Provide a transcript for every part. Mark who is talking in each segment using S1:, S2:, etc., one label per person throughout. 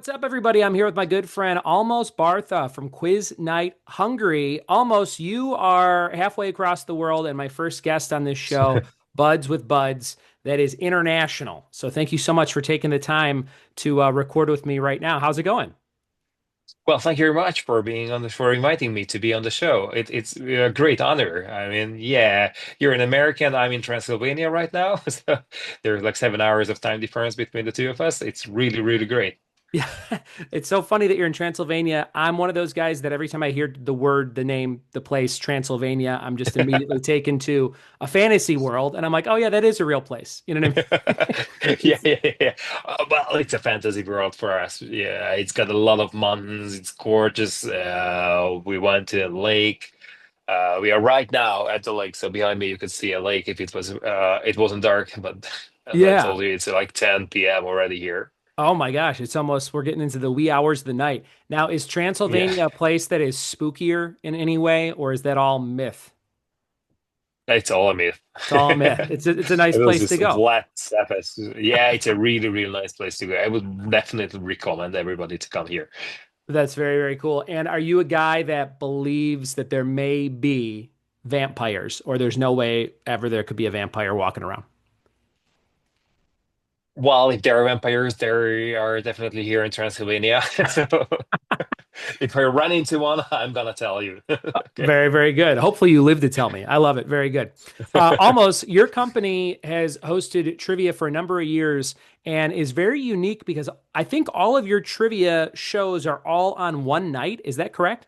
S1: What's up, everybody? I'm here with my good friend Almos Bartha from Quiz Night Hungary. Almos, you are halfway across the world and my first guest on this show, Buds with Buds, that is international. So thank you so much for taking the time to record with me right now. How's it going?
S2: Well, thank you very much for being on for inviting me to be on the show. It's a great honor. I mean, yeah, you're an American. I'm in Transylvania right now, so there's like 7 hours of time difference between the two of us. It's really, really great.
S1: Yeah, it's so funny that you're in Transylvania. I'm one of those guys that every time I hear the word, the name, the place, Transylvania, I'm just immediately taken to a fantasy world. And I'm like, oh, yeah, that is a real place. You know what I mean?
S2: Yeah,
S1: It's,
S2: yeah, yeah. Well, it's a fantasy world for us. Yeah, it's got a lot of mountains. It's gorgeous. We went to a lake. We are right now at the lake, so behind me you could see a lake if it wasn't dark, but as I
S1: yeah.
S2: told you, it's like 10 p.m. already here.
S1: Oh my gosh, it's almost we're getting into the wee hours of the night. Now, is
S2: Yeah,
S1: Transylvania a place that is spookier in any way, or is that all myth?
S2: it's all a myth.
S1: It's all myth. It's a nice
S2: It was
S1: place to
S2: just
S1: go.
S2: flat surface. Yeah, it's a really, really nice place to go. I would definitely recommend everybody to come here.
S1: That's very, very cool. And are you a guy that believes that there may be vampires, or there's no way ever there could be a vampire walking around?
S2: Well, if there are vampires, they are definitely here in Transylvania. So if I run into one, I'm gonna tell you. Okay.
S1: Very, very good. Hopefully, you live to tell me. I love it. Very good. Almost, your company has hosted trivia for a number of years and is very unique because I think all of your trivia shows are all on one night. Is that correct?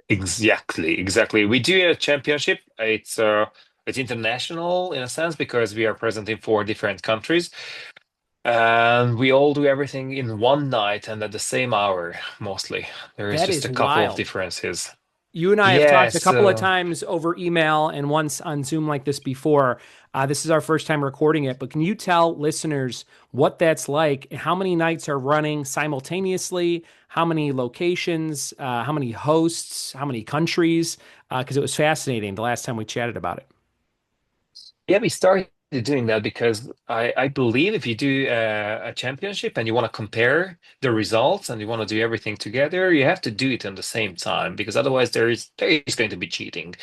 S2: Exactly, exactly. We do a championship. It's international in a sense because we are present in four different countries, and we all do everything in one night and at the same hour, mostly. There is
S1: That
S2: just
S1: is
S2: a couple of
S1: wild.
S2: differences.
S1: You and I have talked a
S2: Yes,
S1: couple of times over email and once on Zoom like this before. This is our first time recording it, but can you tell listeners what that's like? How many nights are running simultaneously? How many locations? How many hosts? How many countries? Because it was fascinating the last time we chatted about it.
S2: yeah, we started doing that because I believe if you do a championship and you want to compare the results and you want to do everything together, you have to do it at the same time because otherwise there is going to be cheating.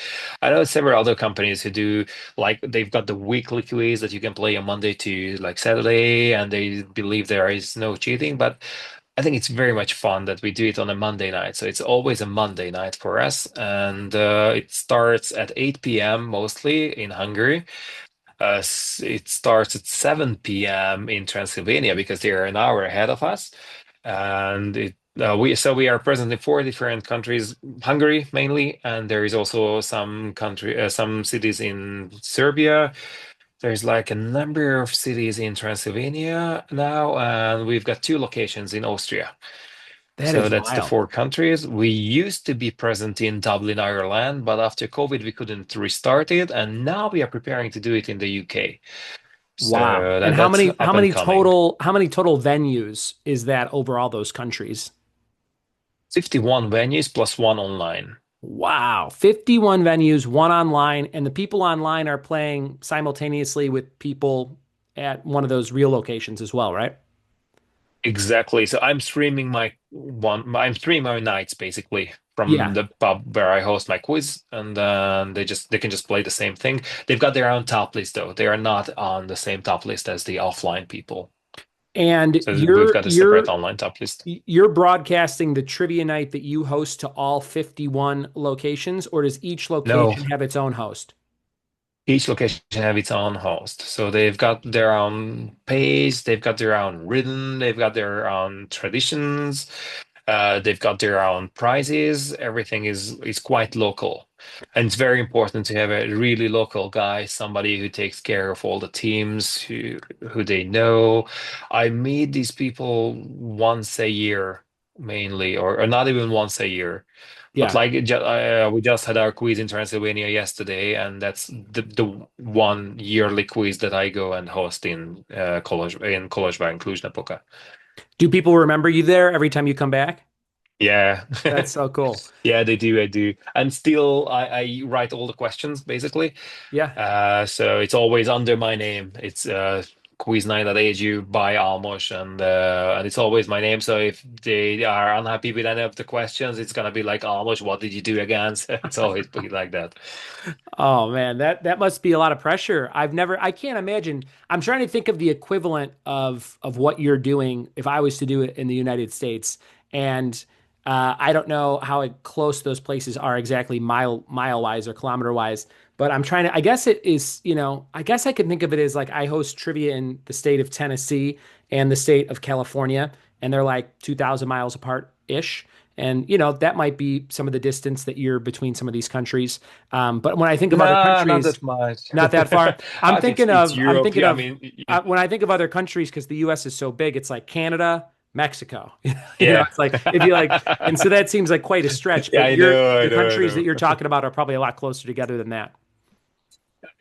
S2: I know several other companies who do like they've got the weekly quiz that you can play on Monday to like Saturday, and they believe there is no cheating, but I think it's very much fun that we do it on a Monday night. So it's always a Monday night for us, and it starts at 8 p.m. mostly in Hungary. It starts at 7 p.m. in Transylvania because they are an hour ahead of us. And we are present in four different countries, Hungary mainly, and there is also some cities in Serbia. There's like a number of cities in Transylvania now, and we've got two locations in Austria.
S1: That
S2: So
S1: is
S2: that's the
S1: wild.
S2: four countries. We used to be present in Dublin, Ireland, but after COVID, we couldn't restart it, and now we are preparing to do it in the UK.
S1: Wow.
S2: So
S1: And how
S2: that's
S1: many how
S2: up and
S1: many
S2: coming.
S1: total how many total venues is that over all those countries?
S2: 51 venues plus one online.
S1: Wow. 51 venues, one online, and the people online are playing simultaneously with people at one of those real locations as well, right?
S2: Exactly. So I'm streaming my nights basically from
S1: Yeah.
S2: the pub where I host my quiz, and they can just play the same thing. They've got their own top list though. They are not on the same top list as the offline people.
S1: And
S2: So we've
S1: you're
S2: got a separate
S1: you're
S2: online top list.
S1: you're broadcasting the trivia night that you host to all 51 locations, or does each
S2: No,
S1: location have its own host?
S2: each location have its own host. So they've got their own pace, they've got their own rhythm, they've got their own traditions, they've got their own prizes. Everything is quite local. And it's very important to have a really local guy, somebody who takes care of all the teams, who they know. I meet these people once a year mainly, or not even once a year. But
S1: Yeah.
S2: like we just had our quiz in Transylvania yesterday, and that's the one yearly quiz that I go and host in Kolozsvár in Cluj-Napoca.
S1: Do people remember you there every time you come back?
S2: Yeah,
S1: That's so cool.
S2: yeah, they do. I do, and still I write all the questions basically.
S1: Yeah.
S2: So it's always under my name. It's QuizNight.Hu by Almos, and it's always my name. So if they are unhappy with any of the questions, it's gonna be like Almos, what did you do again? So it's always be like that.
S1: Oh man, that must be a lot of pressure. I can't imagine. I'm trying to think of the equivalent of what you're doing if I was to do it in the United States. And I don't know how close those places are exactly mile wise or kilometer wise, but I'm trying to, I guess it is, I guess I could think of it as like I host trivia in the state of Tennessee and the state of California, and they're like 2,000 miles apart ish. And that might be some of the distance that you're between some of these countries. But when I think of other
S2: No, not
S1: countries,
S2: that much.
S1: not that far. I'm thinking
S2: It's
S1: of I'm
S2: Europe.
S1: thinking
S2: Yeah, I
S1: of
S2: mean,
S1: when I think of other countries because the U.S. is so big, it's like Canada, Mexico.
S2: yeah.
S1: It's like if you like, and so that seems like quite a stretch.
S2: Yeah,
S1: But
S2: I know, I
S1: the
S2: know, I
S1: countries that
S2: know.
S1: you're talking about are probably a lot closer together than that.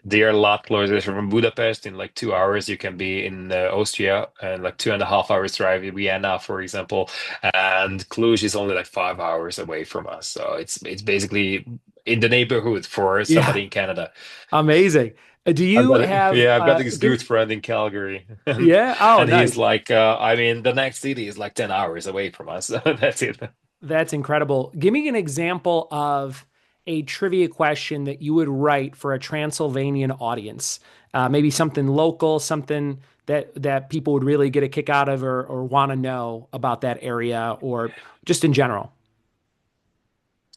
S2: They are a lot closer from Budapest. In like 2 hours, you can be in Austria, and like 2.5 hours drive in Vienna, for example. And Cluj is only like 5 hours away from us, so it's basically in the neighborhood for
S1: Yeah,
S2: somebody in Canada.
S1: amazing. Do you have
S2: I've got this
S1: give?
S2: good friend in Calgary, and
S1: Yeah. Oh,
S2: he's
S1: nice.
S2: like, I mean, the next city is like 10 hours away from us. So that's it.
S1: That's incredible. Give me an example of a trivia question that you would write for a Transylvanian audience. Maybe something local, something that people would really get a kick out of or want to know about that area or just in general.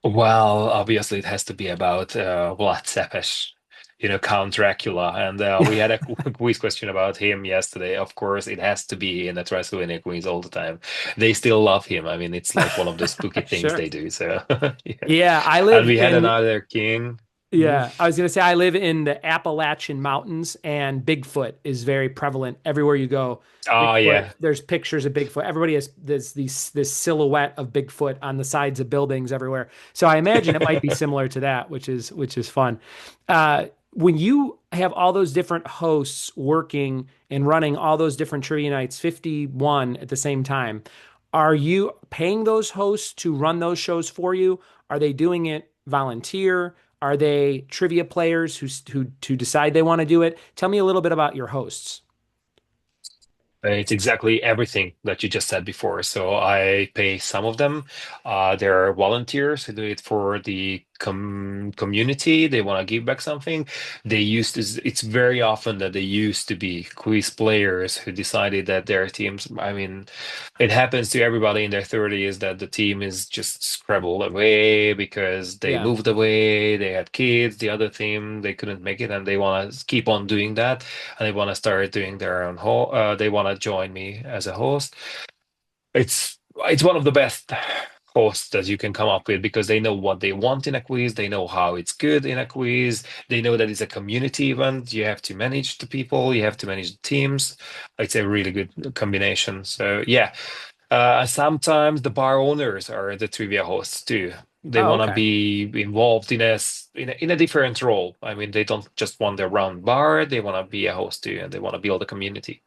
S2: Well, obviously, it has to be about Vlad Tepes, Count Dracula. And we had a quiz question about him yesterday. Of course, it has to be in the Transylvania quiz all the time. They still love him. I mean, it's like one of the spooky things
S1: Sure.
S2: they do. So, yeah.
S1: Yeah, I
S2: And
S1: live
S2: we had
S1: in
S2: another king. Mhm.
S1: Yeah, I was gonna say I live in the Appalachian Mountains, and Bigfoot is very prevalent everywhere you go.
S2: Oh,
S1: Bigfoot,
S2: yeah.
S1: there's pictures of Bigfoot. Everybody has this silhouette of Bigfoot on the sides of buildings everywhere. So I imagine it might be similar to that, which is fun. When you have all those different hosts working and running all those different trivia nights, 51 at the same time, are you paying those hosts to run those shows for you? Are they doing it volunteer? Are they trivia players who decide they want to do it? Tell me a little bit about your hosts.
S2: It's exactly everything that you just said before. So I pay some of them. They're volunteers who do it for the community. They want to give back something. It's very often that they used to be quiz players who decided that their teams, I mean, it happens to everybody in their 30s that the team is just scrabbled away because they
S1: Yeah.
S2: moved away, they had kids, the other team, they couldn't make it, and they want to keep on doing that, and they want to start doing their own they want to join me as a host. It's one of the best hosts that you can come up with because they know what they want in a quiz, they know how it's good in a quiz, they know that it's a community event. You have to manage the people, you have to manage the teams. It's a really good combination. So yeah, sometimes the bar owners are the trivia hosts too. They
S1: Oh,
S2: want to
S1: okay.
S2: be involved in a different role. I mean, they don't just want their round bar, they want to be a host too, and they want to build a community.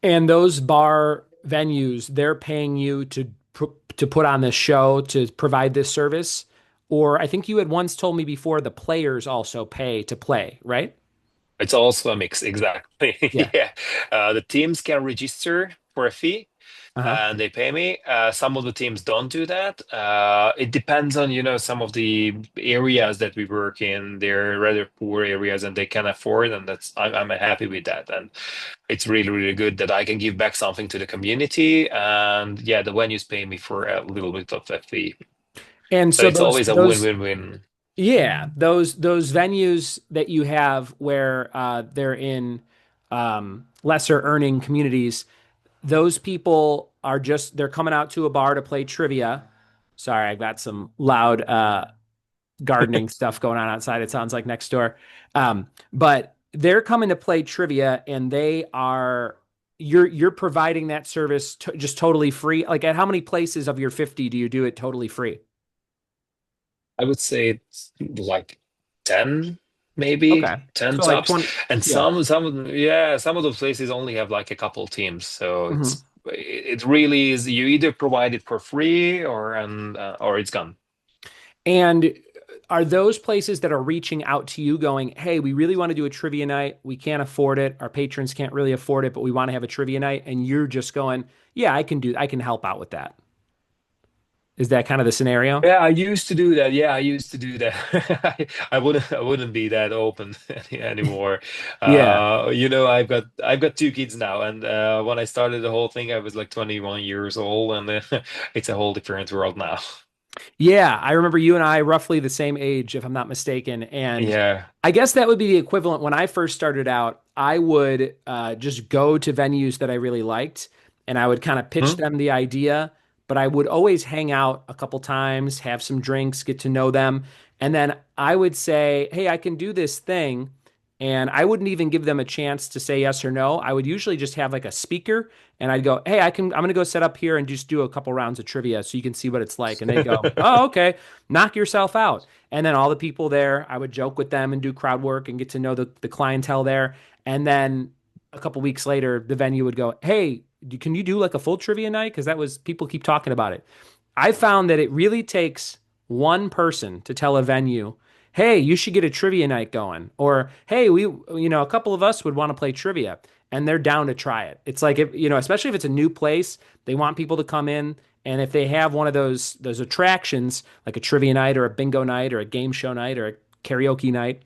S1: And those bar venues, they're paying you to put on this show to provide this service. Or I think you had once told me before the players also pay to play, right?
S2: It's also a mix, exactly.
S1: Yeah.
S2: Yeah. The teams can register for a fee
S1: Uh-huh.
S2: and they pay me. Some of the teams don't do that. It depends on, some of the areas that we work in. They're rather poor areas and they can afford, and I'm happy with that. And it's really, really good that I can give back something to the community. And yeah, the venues pay me for a little bit of a fee.
S1: And
S2: So
S1: so
S2: it's
S1: those
S2: always a
S1: those
S2: win-win-win.
S1: yeah, those venues that you have where they're in lesser earning communities, those people are just they're coming out to a bar to play trivia. Sorry, I got some loud gardening stuff going on outside. It sounds like next door. But they're coming to play trivia and they are you're providing that service just totally free. Like at how many places of your 50 do you do it totally free?
S2: I would say it's like 10, maybe
S1: Okay.
S2: 10
S1: So like
S2: tops.
S1: 20.
S2: And
S1: Yeah.
S2: some of those places only have like a couple teams. So
S1: Mhm.
S2: it really is, you either provide it for free or it's gone.
S1: And are those places that are reaching out to you going, hey, we really want to do a trivia night. We can't afford it. Our patrons can't really afford it, but we want to have a trivia night. And you're just going, yeah, I can help out with that. Is that kind of the scenario?
S2: Yeah, I used to do that. Yeah, I used to do that. I wouldn't be that open anymore.
S1: Yeah.
S2: I've got two kids now, and when I started the whole thing, I was like 21 years old, and it's a whole different world now.
S1: Yeah, I remember you and I roughly the same age, if I'm not mistaken. And
S2: Yeah.
S1: I guess that would be the equivalent. When I first started out, I would just go to venues that I really liked and I would kind of pitch
S2: Hmm?
S1: them the idea, but I would always hang out a couple times, have some drinks, get to know them. And then I would say, hey, I can do this thing. And I wouldn't even give them a chance to say yes or no. I would usually just have like a speaker and I'd go, hey, I'm going to go set up here and just do a couple rounds of trivia so you can see what it's like. And they go, oh, okay, knock yourself out. And then all the people there, I would joke with them and do crowd work and get to know the clientele there. And then a couple weeks later, the venue would go, hey, can you do like a full trivia night? Because that was, people keep talking about it. I found that it really takes one person to tell a venue, hey, you should get a trivia night going. Or, hey, a couple of us would want to play trivia and they're down to try it. It's like, if, especially if it's a new place, they want people to come in. And if they have one of those attractions, like a trivia night or a bingo night or a game show night or a karaoke night,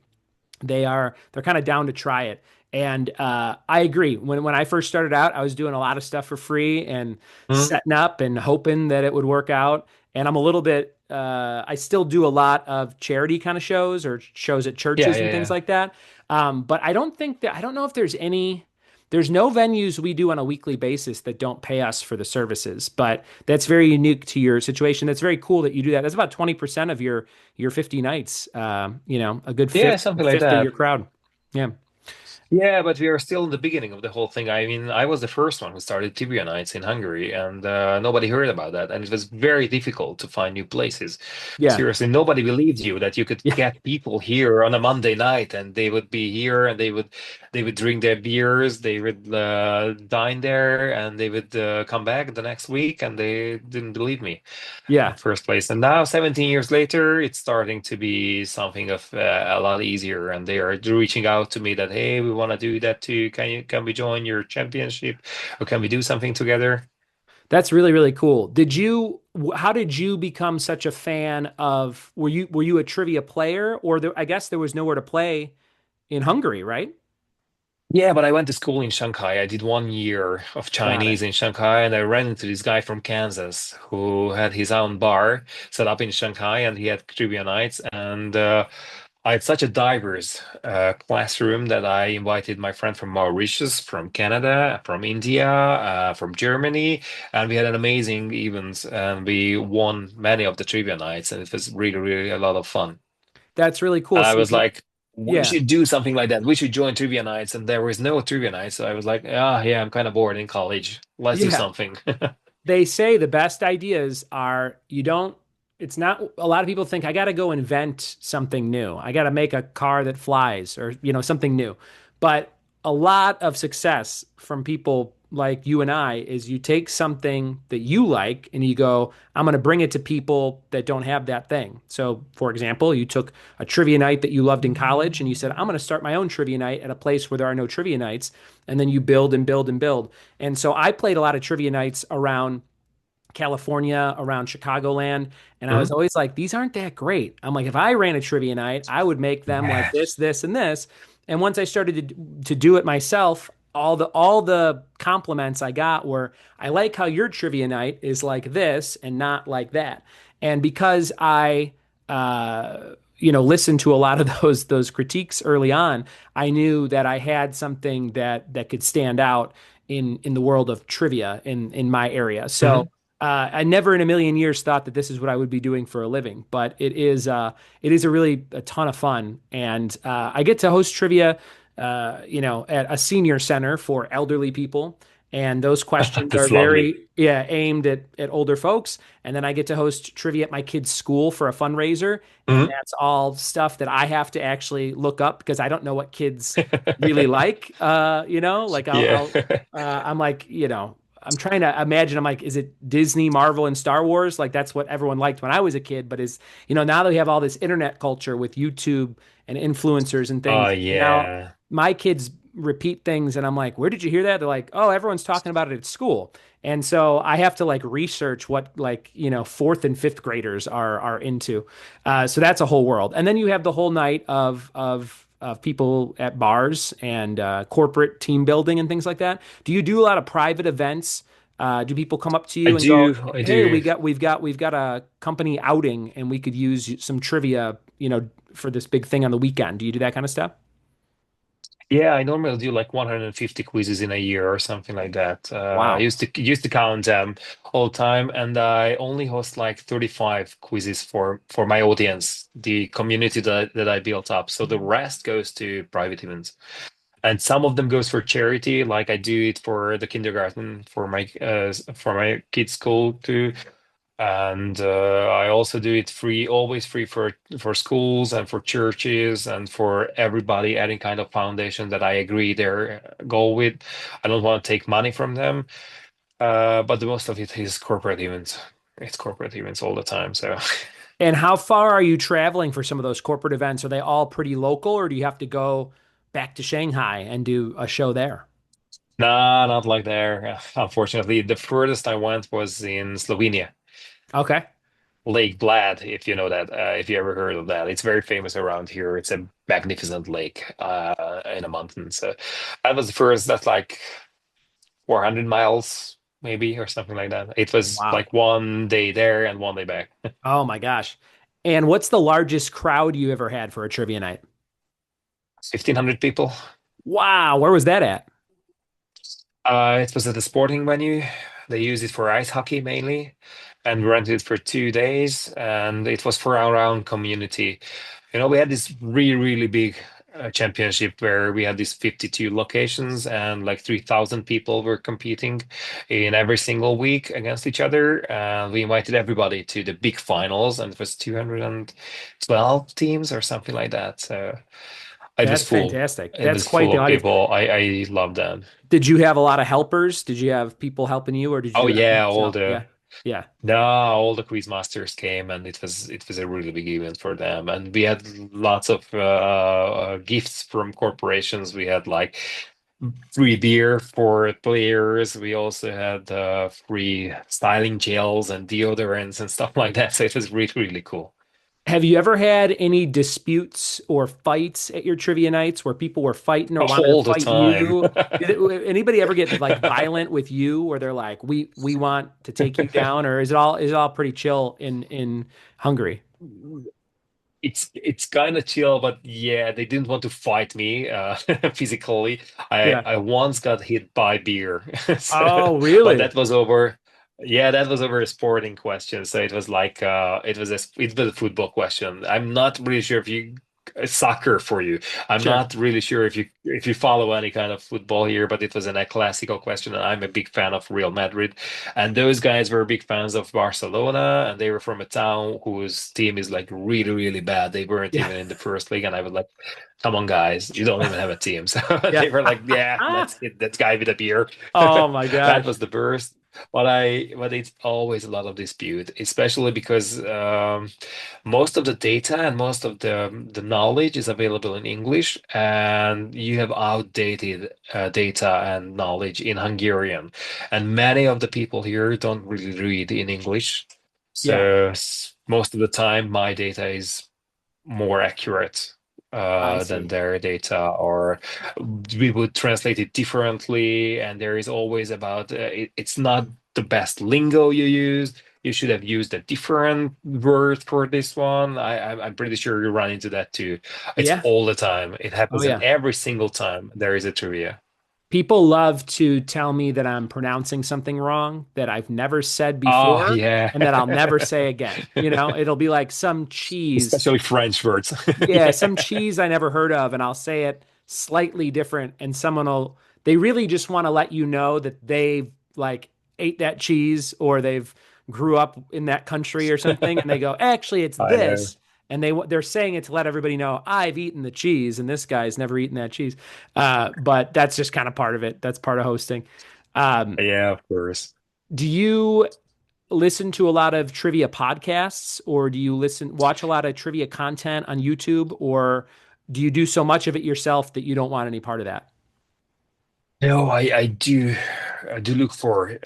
S1: they're kind of down to try it. And I agree. When I first started out, I was doing a lot of stuff for free and
S2: Hmm?
S1: setting up and hoping that it would work out. And I'm a little bit. I still do a lot of charity kind of shows or shows at
S2: Yeah,
S1: churches and
S2: yeah,
S1: things
S2: yeah.
S1: like that. But I don't know if there's any. There's no venues we do on a weekly basis that don't pay us for the services, but that's very unique to your situation. That's very cool that you do that. That's about 20% of your 50 nights. A good
S2: Yeah,
S1: fifth
S2: something like
S1: fifth of your
S2: that.
S1: crowd. Yeah.
S2: Yeah, but we are still in the beginning of the whole thing. I mean, I was the first one who started trivia nights in Hungary, and nobody heard about that. And it was very difficult to find new places.
S1: Yeah.
S2: Seriously, nobody believed you that you could
S1: Yeah.
S2: get people here on a Monday night, and they would be here, and they would drink their beers, they would dine there, and they would come back the next week, and they didn't believe me in
S1: Yeah.
S2: the first place. And now, 17 years later, it's starting to be something of a lot easier. And they are reaching out to me that, hey, we want to do that too. Can we join your championship, or can we do something together?
S1: That's really, really cool. How did you become such a fan of, were you a trivia player or I guess there was nowhere to play in Hungary, right?
S2: Yeah, but I went to school in Shanghai. I did 1 year of
S1: Got it.
S2: Chinese in Shanghai, and I ran into this guy from Kansas who had his own bar set up in Shanghai, and he had trivia nights. And I had such a diverse classroom that I invited my friend from Mauritius, from Canada, from India, from Germany, and we had an amazing event, and we won many of the trivia nights, and it was really, really a lot of fun.
S1: That's really cool.
S2: And I
S1: So
S2: was like, we
S1: yeah.
S2: should do something like that. We should join trivia nights. And there was no trivia nights. So I was like, ah, yeah, I'm kind of bored in college. Let's do
S1: Yeah.
S2: something.
S1: They say the best ideas are you don't it's not a lot of people think I got to go invent something new. I got to make a car that flies or something new. But a lot of success from people like you and I is you take something that you like and you go, I'm going to bring it to people that don't have that thing. So, for example, you took a trivia night that you loved in college and you said, I'm going to start my own trivia night at a place where there are no trivia nights. And then you build and build and build. And so I played a lot of trivia nights around California, around Chicagoland, and I was
S2: Mhm.
S1: always like, these aren't that great. I'm like, if I ran a trivia night, I would make them like
S2: Yeah.
S1: this, and this. And once I started to do it myself, all the compliments I got were, I like how your trivia night is like this and not like that. And because I listened to a lot of those critiques early on, I knew that I had something that could stand out in the world of trivia in my area. So
S2: Mhm.
S1: I never in a million years thought that this is what I would be doing for a living, but it is a ton of fun, and I get to host trivia, at a senior center for elderly people, and those questions are
S2: That's lovely.
S1: very aimed at older folks, and then I get to host trivia at my kid's school for a fundraiser, and
S2: Mhm.
S1: that's all stuff that I have to actually look up because I don't know what kids really like. Like
S2: Yeah.
S1: I'm like, I'm trying to imagine. I'm like, is it Disney, Marvel, and Star Wars? Like that's what everyone liked when I was a kid. But now that we have all this internet culture with YouTube and influencers and
S2: Oh
S1: things, and now
S2: yeah.
S1: my kids repeat things, and I'm like, where did you hear that? They're like, oh, everyone's talking about it at school. And so I have to like research what like fourth and fifth graders are into. So that's a whole world. And then you have the whole night of people at bars and corporate team building and things like that. Do you do a lot of private events? Do people come up to
S2: I
S1: you and go,
S2: do, I
S1: "Hey,
S2: do.
S1: we've got a company outing and we could use some trivia, for this big thing on the weekend." Do you do that kind of stuff?
S2: Yeah, I normally do like 150 quizzes in a year or something like that. I
S1: Wow.
S2: used to count them all the time, and I only host like 35 quizzes for my audience, the community that I built up. So the rest goes to private events, and some of them goes for charity. Like I do it for the kindergarten for my kids' school too. And I also do it free, always free for schools and for churches and for everybody, any kind of foundation that I agree their goal with. I don't want to take money from them, but the most of it is corporate events. It's corporate events all the time. So,
S1: And how far are you traveling for some of those corporate events? Are they all pretty local, or do you have to go back to Shanghai and do a show there?
S2: nah, not like there. Unfortunately, the furthest I went was in Slovenia.
S1: Okay.
S2: Lake Blad, if you know that, if you ever heard of that, it's very famous around here. It's a magnificent lake in a mountain. So that was the first. That's like 400 miles, maybe, or something like that. It was
S1: Wow.
S2: like one day there and one day back.
S1: Oh my gosh. And what's the largest crowd you ever had for a trivia night?
S2: 1,500 people.
S1: Wow. Where was that at?
S2: It was at a sporting venue. They used it for ice hockey mainly, and we rented it for 2 days. And it was for our own community. We had this really, really big championship where we had these 52 locations and like 3,000 people were competing in every single week against each other. And we invited everybody to the big finals, and it was 212 teams or something like that. So it was
S1: That's
S2: full.
S1: fantastic.
S2: It
S1: That's
S2: was
S1: quite
S2: full
S1: the
S2: of
S1: audience.
S2: people. I love that.
S1: Did you have a lot of helpers? Did you have people helping you, or did you
S2: Oh
S1: do everything
S2: yeah, all
S1: yourself?
S2: the
S1: Yeah. Yeah.
S2: no, all the quiz masters came, and it was a really big event for them. And we had lots of gifts from corporations. We had like free beer for players. We also had free styling gels and deodorants and stuff like that. So it was really, really cool.
S1: Have you ever had any disputes or fights at your trivia nights where people were fighting or wanted to
S2: All the
S1: fight
S2: time.
S1: you? Anybody ever get like violent with you where they're like, "We want to take you down," or is it all pretty chill in Hungary?
S2: It's kind of chill, but yeah, they didn't want to fight me physically. I
S1: Yeah.
S2: I once got hit by beer, so,
S1: Oh,
S2: but
S1: really?
S2: that was over. Yeah, that was over a sporting question. So it was like it was a football question. I'm not really sure if you soccer for you. I'm
S1: Sure.
S2: not really sure if you follow any kind of football here, but it was a classical question, and I'm a big fan of Real Madrid. And those guys were big fans of Barcelona, and they were from a town whose team is like really, really bad. They weren't
S1: Yeah.
S2: even in the first league, and I was like, "Come on, guys, you don't even have a team." So
S1: Yeah.
S2: they were like, "Yeah, let's hit that guy with a beer."
S1: Oh my
S2: That
S1: gosh.
S2: was the burst. But it's always a lot of dispute, especially because most of the data and most of the knowledge is available in English, and you have outdated data and knowledge in Hungarian. And many of the people here don't really read in English.
S1: Yeah,
S2: So most of the time, my data is more accurate
S1: I
S2: than
S1: see.
S2: their data, or we would translate it differently. And there is always about it's not the best lingo you use. You should have used a different word for this one. I'm pretty sure you run into that too. It's
S1: Yeah.
S2: all the time. It
S1: Oh
S2: happens, and
S1: yeah.
S2: every single time there is a trivia.
S1: People love to tell me that I'm pronouncing something wrong that I've never said
S2: Oh
S1: before
S2: yeah,
S1: and that I'll never say again. It'll be like some cheese.
S2: especially French words.
S1: Yeah,
S2: Yeah.
S1: some cheese I never heard of, and I'll say it slightly different, and they really just want to let you know that they've like ate that cheese or they've grew up in that country or something, and they go, actually, it's
S2: I know.
S1: this. And they're saying it to let everybody know I've eaten the cheese and this guy's never eaten that cheese. But that's just kind of part of it. That's part of hosting.
S2: Yeah, of course.
S1: Do you listen to a lot of trivia podcasts, or do you watch a lot of trivia content on YouTube, or do you do so much of it yourself that you don't want any part of that?
S2: No, I do look for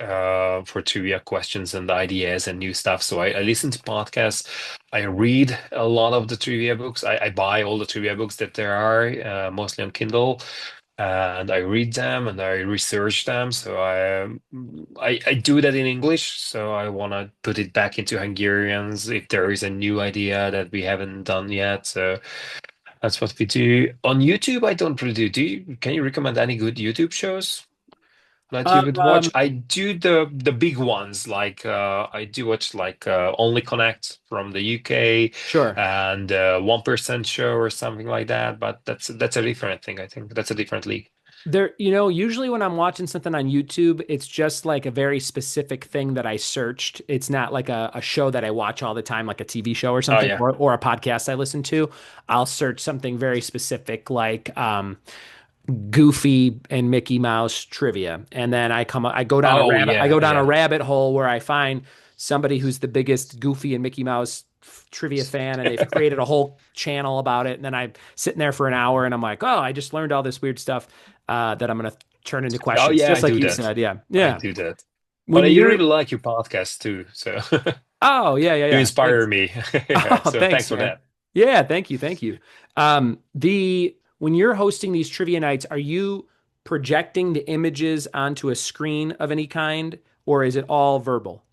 S2: trivia questions and ideas and new stuff. So I listen to podcasts. I read a lot of the trivia books. I buy all the trivia books that there are, mostly on Kindle, and I read them and I research them. So I do that in English. So I want to put it back into Hungarians if there is a new idea that we haven't done yet. So that's what we do. On YouTube, I don't really do. Can you recommend any good YouTube shows that you would watch?
S1: Um,
S2: I do the big ones, like I do watch like Only Connect from the UK
S1: sure.
S2: and 1% Show or something like that. But that's a different thing. I think that's a different league.
S1: Usually when I'm watching something on YouTube, it's just like a very specific thing that I searched. It's not like a show that I watch all the time, like a TV show or
S2: Oh
S1: something,
S2: yeah.
S1: or a podcast I listen to. I'll search something very specific, like Goofy and Mickey Mouse trivia. And then
S2: Oh
S1: I
S2: yeah,
S1: go down a
S2: yeah.
S1: rabbit hole where I find somebody who's the biggest Goofy and Mickey Mouse trivia fan, and they've created a whole channel about it. And then I'm sitting there for an hour and I'm like, oh, I just learned all this weird stuff that I'm going to turn into
S2: Oh
S1: questions,
S2: yeah,
S1: just
S2: I
S1: like
S2: do
S1: you
S2: that.
S1: said. Yeah.
S2: I
S1: Yeah.
S2: do that. But
S1: When
S2: I
S1: you're,
S2: really like your podcast too. So
S1: oh, yeah, yeah,
S2: you
S1: yeah.
S2: inspire
S1: Thanks.
S2: me. Yeah.
S1: Oh,
S2: So thanks
S1: thanks,
S2: for
S1: man.
S2: that.
S1: Yeah, thank you, thank you. When you're hosting these trivia nights, are you projecting the images onto a screen of any kind, or is it all verbal?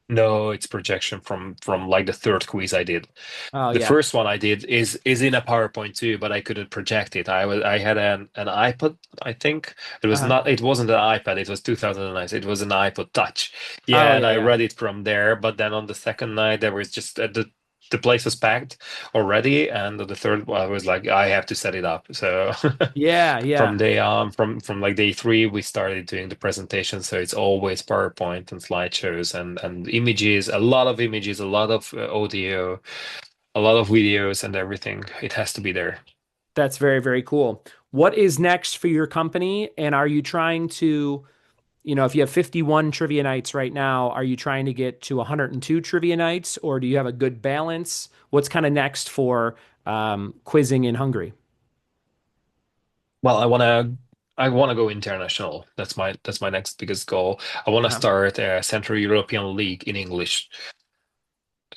S2: No, it's projection from like the third quiz I did.
S1: Oh,
S2: The
S1: yeah.
S2: first one I did is in a PowerPoint too, but I couldn't project it. I had an iPod, I think.
S1: Uh-huh.
S2: It wasn't an iPad, it was 2009. It was an iPod Touch.
S1: Oh,
S2: Yeah, and
S1: yeah,
S2: I
S1: yeah.
S2: read it from there, but then on the second night there was just the place was packed already, and the third one I was like I have to set it up. So
S1: Yeah,
S2: from
S1: yeah.
S2: day on, from like day three, we started doing the presentation. So it's always PowerPoint and slideshows and images, a lot of images, a lot of audio, a lot of videos and everything. It has to be there.
S1: That's very, very cool. What is next for your company? And are you trying to, if you have 51 trivia nights right now, are you trying to get to 102 trivia nights, or do you have a good balance? What's kind of next for quizzing in Hungary?
S2: Well, I wanna go international. That's my next biggest goal. I want to
S1: Uh-huh.
S2: start a Central European League in English.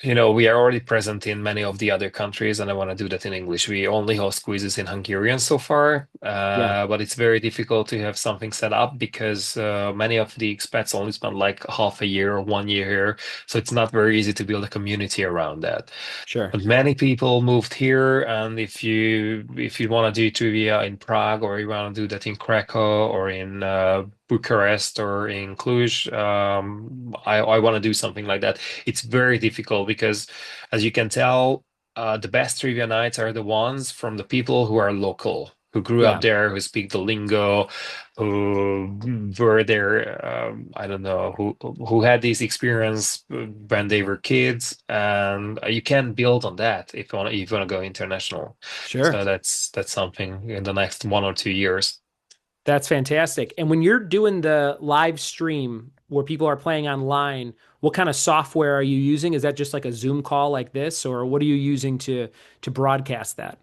S2: You know, we are already present in many of the other countries, and I want to do that in English. We only host quizzes in Hungarian so far,
S1: Yeah,
S2: but it's very difficult to have something set up because many of the expats only spend like half a year or 1 year here, so it's not very easy to build a community around that.
S1: sure.
S2: But many people moved here, and if you want to do trivia in Prague or you want to do that in Krakow or in Bucharest or in Cluj, I want to do something like that. It's very difficult because, as you can tell, the best trivia nights are the ones from the people who are local, who grew up
S1: Yeah,
S2: there, who speak the lingo, who were there. I don't know, who had this experience when they were kids, and you can build on that if you want to go international.
S1: sure.
S2: So that's something in the next 1 or 2 years.
S1: That's fantastic. And when you're doing the live stream where people are playing online, what kind of software are you using? Is that just like a Zoom call like this, or what are you using to broadcast that?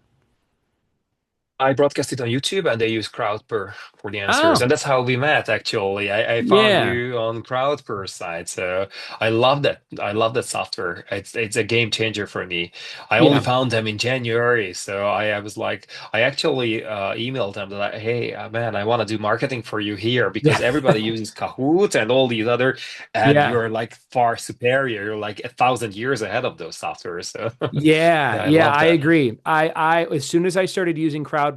S2: I broadcast it on YouTube and they use CrowdPer for the answers.
S1: Oh,
S2: And that's how we met, actually. I found
S1: yeah.
S2: you on CrowdPer site. So I love that. I love that software. It's a game changer for me. I only
S1: Yeah.
S2: found them in January. So I was like, I actually emailed them that, hey, man, I want to do marketing for you here because
S1: Yeah.
S2: everybody uses Kahoot and all these other, and
S1: Yeah.
S2: you're like far superior. You're like 1,000 years ahead of those softwares. So
S1: Yeah,
S2: yeah, I
S1: yeah,
S2: love
S1: I
S2: that.
S1: agree. As soon as I started using CrowdPer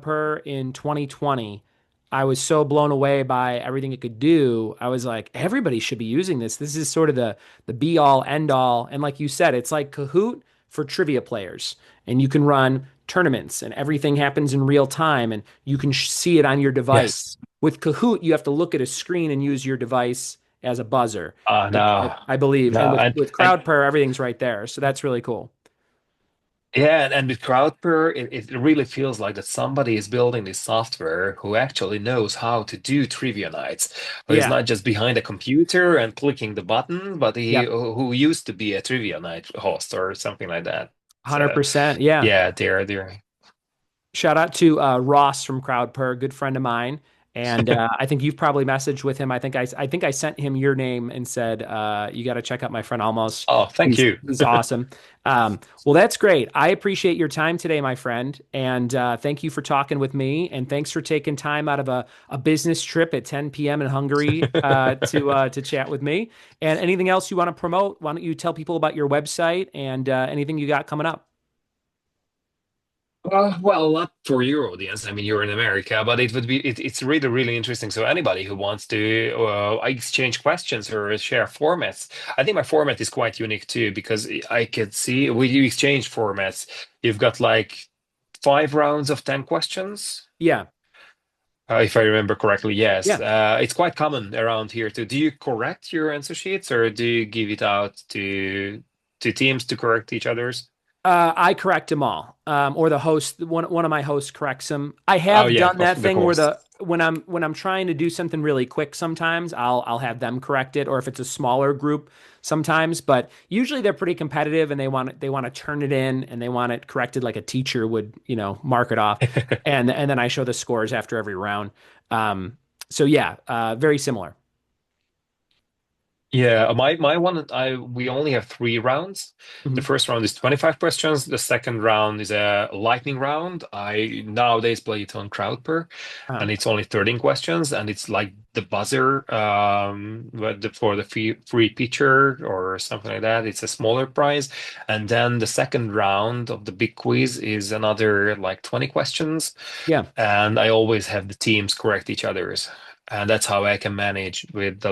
S1: in 2020, I was so blown away by everything it could do. I was like, everybody should be using this. This is sort of the be all end all. And like you said, it's like Kahoot for trivia players, and you can run tournaments, and everything happens in real time, and you can see it on your device.
S2: Yes.
S1: With Kahoot, you have to look at a screen and use your device as a buzzer,
S2: No,
S1: I believe.
S2: no,
S1: And with
S2: and
S1: CrowdPer, everything's right there, so that's really cool.
S2: Yeah, and with CrowdPer, it really feels like that somebody is building this software who actually knows how to do trivia nights, who is
S1: Yeah.
S2: not just behind a computer and clicking the button, but he
S1: Yep.
S2: who used to be a trivia night host or something like that. So
S1: 100%. Yeah.
S2: yeah, they're
S1: Shout out to Ross from CrowdPer, good friend of mine. And I think you've probably messaged with him. I think I sent him your name and said you got to check out my friend Almos.
S2: oh, thank you.
S1: He's awesome. Well, that's great. I appreciate your time today, my friend, and thank you for talking with me. And thanks for taking time out of a business trip at 10 p.m. in Hungary to chat with me. And anything else you want to promote? Why don't you tell people about your website and anything you got coming up?
S2: Well, not for your audience. I mean, you're in America, but it's really, really interesting. So anybody who wants to exchange questions or share formats, I think my format is quite unique too, because I could see we do exchange formats. You've got like 5 rounds of 10 questions.
S1: Yeah,
S2: If I remember correctly, yes.
S1: yeah.
S2: It's quite common around here too. Do you correct your answer sheets or do you give it out to teams to correct each other's?
S1: I correct them all, or the host. One of my hosts corrects them. I
S2: Oh
S1: have
S2: yeah,
S1: done
S2: of
S1: that
S2: the
S1: thing where
S2: course.
S1: the when I'm trying to do something really quick, sometimes I'll have them correct it, or if it's a smaller group, sometimes. But usually they're pretty competitive, and they want to turn it in, and they want it corrected like a teacher would, mark it off, and then I show the scores after every round. So yeah, very similar.
S2: Yeah, my one, I we only have 3 rounds. The
S1: Mhm.
S2: first round is 25 questions. The second round is a lightning round. I nowadays play it on Crowdper,
S1: Uh,
S2: and it's only 13 questions, and it's like the buzzer, for the free pitcher or something like that. It's a smaller prize, and then the second round of the big quiz is another like 20 questions,
S1: yeah,
S2: and I always have the teams correct each other's. And that's how I can manage with the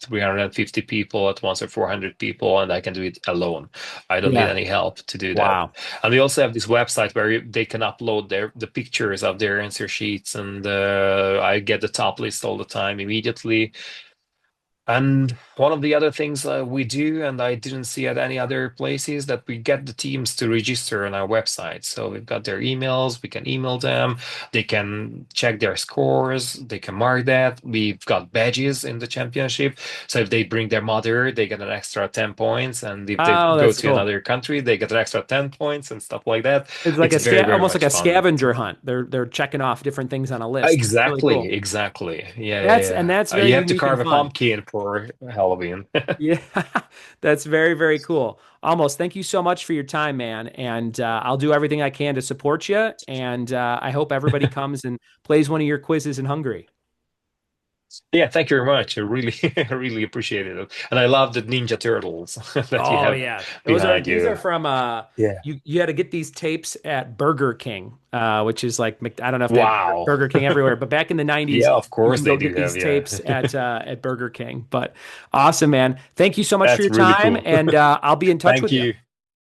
S2: 350 people at once or 400 people, and I can do it alone. I don't need
S1: yeah.
S2: any help to do that.
S1: Wow.
S2: And we also have this website where they can upload the pictures of their answer sheets, and I get the top list all the time immediately. And one of the other things we do, and I didn't see at any other places, that we get the teams to register on our website. So we've got their emails, we can email them, they can check their scores, they can mark that. We've got badges in the championship. So if they bring their mother, they get an extra 10 points. And if they
S1: Oh,
S2: go
S1: that's
S2: to
S1: cool.
S2: another country, they get an extra 10 points and stuff like that.
S1: It's like
S2: It's very, very
S1: almost like
S2: much
S1: a
S2: fun.
S1: scavenger hunt. They're checking off different things on a list. It's really
S2: Exactly,
S1: cool.
S2: exactly. Yeah, yeah,
S1: That's
S2: yeah.
S1: very
S2: You have to
S1: unique and
S2: carve a
S1: fun.
S2: pumpkin for Halloween.
S1: Yeah, that's very, very cool. Almost. Thank you so much for your time, man. And I'll do everything I can to support you. And I hope everybody comes and plays one of your quizzes in Hungary.
S2: Yeah, thank you very much. I really, I really appreciate it. And I love the Ninja Turtles that you
S1: Oh
S2: have
S1: yeah,
S2: behind
S1: these are
S2: you.
S1: from
S2: Yeah.
S1: you had to get these tapes at Burger King, which is like I don't know if they have
S2: Wow.
S1: Burger King everywhere, but back in the 90s
S2: Yeah, of
S1: you
S2: course
S1: can go
S2: they
S1: get
S2: do
S1: these
S2: have. Yeah.
S1: tapes at Burger King. But awesome, man. Thank you so much for
S2: That's
S1: your
S2: really
S1: time
S2: cool.
S1: and I'll be in touch
S2: Thank
S1: with you.
S2: you.